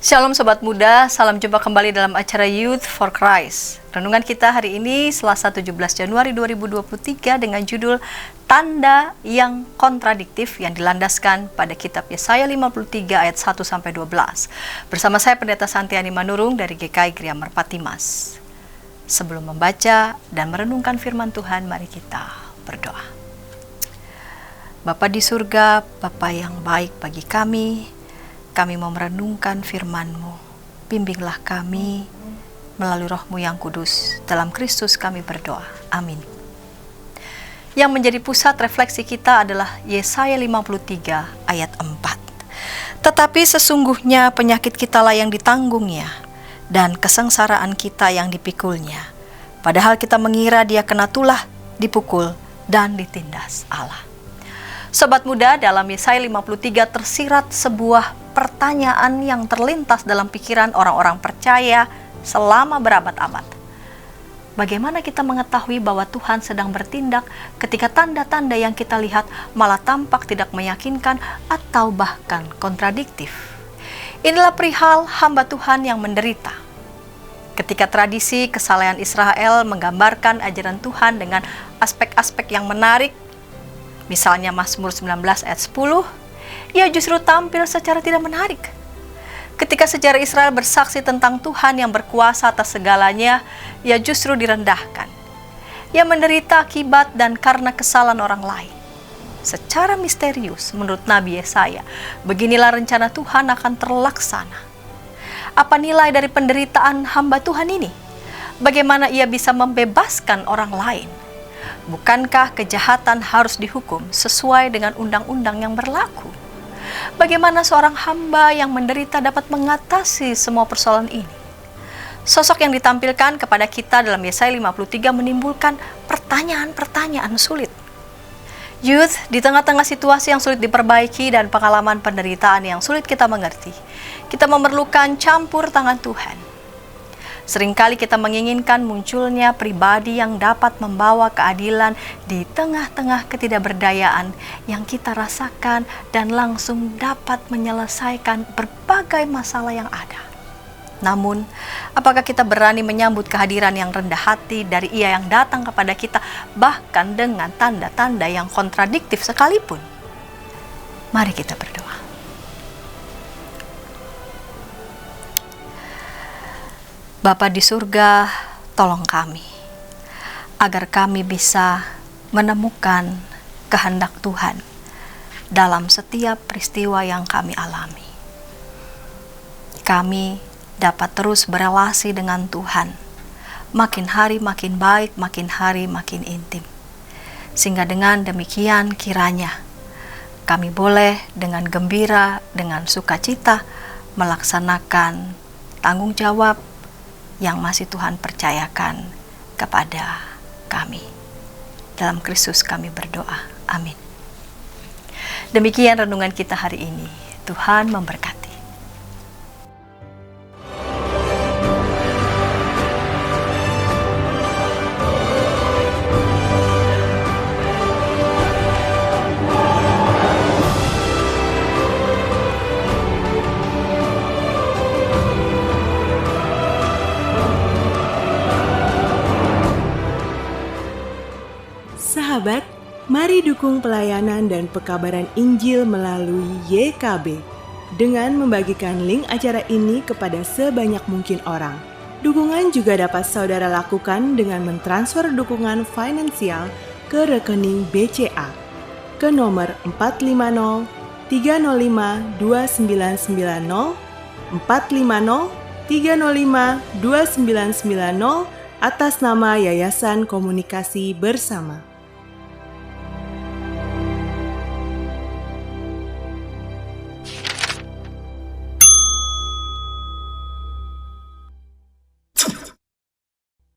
Shalom Sobat Muda, salam jumpa kembali dalam acara Youth for Christ. Renungan kita hari ini Selasa 17 Januari 2023 dengan judul Tanda yang Kontradiktif yang dilandaskan pada kitab Yesaya 53 ayat 1-12. Bersama saya Pendeta Santiani Manurung dari GKI Gria Merpati Mas. Sebelum membaca dan merenungkan firman Tuhan, mari kita berdoa. Bapa di surga, Bapa yang baik bagi kami mau merenungkan firman-Mu. Bimbinglah kami melalui Roh-Mu yang kudus. Dalam Kristus kami berdoa. Amin. Yang menjadi pusat refleksi kita adalah Yesaya 53 ayat 4. Tetapi sesungguhnya penyakit kitalah yang ditanggungnya, dan kesengsaraan kita yang dipikulnya. Padahal kita mengira dia kena tulah, dipukul, dan ditindas Allah. Sobat muda, dalam Yesaya 53 tersirat sebuah pertanyaan yang terlintas dalam pikiran orang-orang percaya selama berabad-abad. Bagaimana kita mengetahui bahwa Tuhan sedang bertindak ketika tanda-tanda yang kita lihat malah tampak tidak meyakinkan atau bahkan kontradiktif? Inilah perihal hamba Tuhan yang menderita. Ketika tradisi kesalehan Israel menggambarkan ajaran Tuhan dengan aspek-aspek yang menarik, misalnya Mazmur 19 ayat 10, ia justru tampil secara tidak menarik. Ketika sejarah Israel bersaksi tentang Tuhan yang berkuasa atas segalanya, ia justru direndahkan. Ia menderita akibat dan karena kesalahan orang lain. Secara misterius, menurut Nabi Yesaya, beginilah rencana Tuhan akan terlaksana. Apa nilai dari penderitaan hamba Tuhan ini? Bagaimana ia bisa membebaskan orang lain? Bukankah kejahatan harus dihukum sesuai dengan undang-undang yang berlaku? Bagaimana seorang hamba yang menderita dapat mengatasi semua persoalan ini? Sosok yang ditampilkan kepada kita dalam Yesaya 53 menimbulkan pertanyaan-pertanyaan sulit. Youth, di tengah-tengah situasi yang sulit diperbaiki dan pengalaman penderitaan yang sulit kita mengerti, kita memerlukan campur tangan Tuhan. Seringkali kita menginginkan munculnya pribadi yang dapat membawa keadilan di tengah-tengah ketidakberdayaan yang kita rasakan dan langsung dapat menyelesaikan berbagai masalah yang ada. Namun, apakah kita berani menyambut kehadiran yang rendah hati dari Ia yang datang kepada kita bahkan dengan tanda-tanda yang kontradiktif sekalipun? Mari kita berdoa. Bapa di surga, tolong kami, agar kami bisa menemukan kehendak Tuhan dalam setiap peristiwa yang kami alami. Kami dapat terus berelasi dengan Tuhan, makin hari makin baik, makin hari makin intim. Sehingga dengan demikian kiranya kami boleh dengan gembira, dengan sukacita melaksanakan tanggung jawab yang masih Tuhan percayakan kepada kami. Dalam Kristus kami berdoa. Amin. Demikian renungan kita hari ini. Tuhan memberkati. Sahabat, mari dukung pelayanan dan pekabaran Injil melalui YKB dengan membagikan link acara ini kepada sebanyak mungkin orang. Dukungan juga dapat saudara lakukan dengan mentransfer dukungan finansial ke rekening BCA ke nomor 450 305 2990 450 305 2990 atas nama Yayasan Komunikasi Bersama.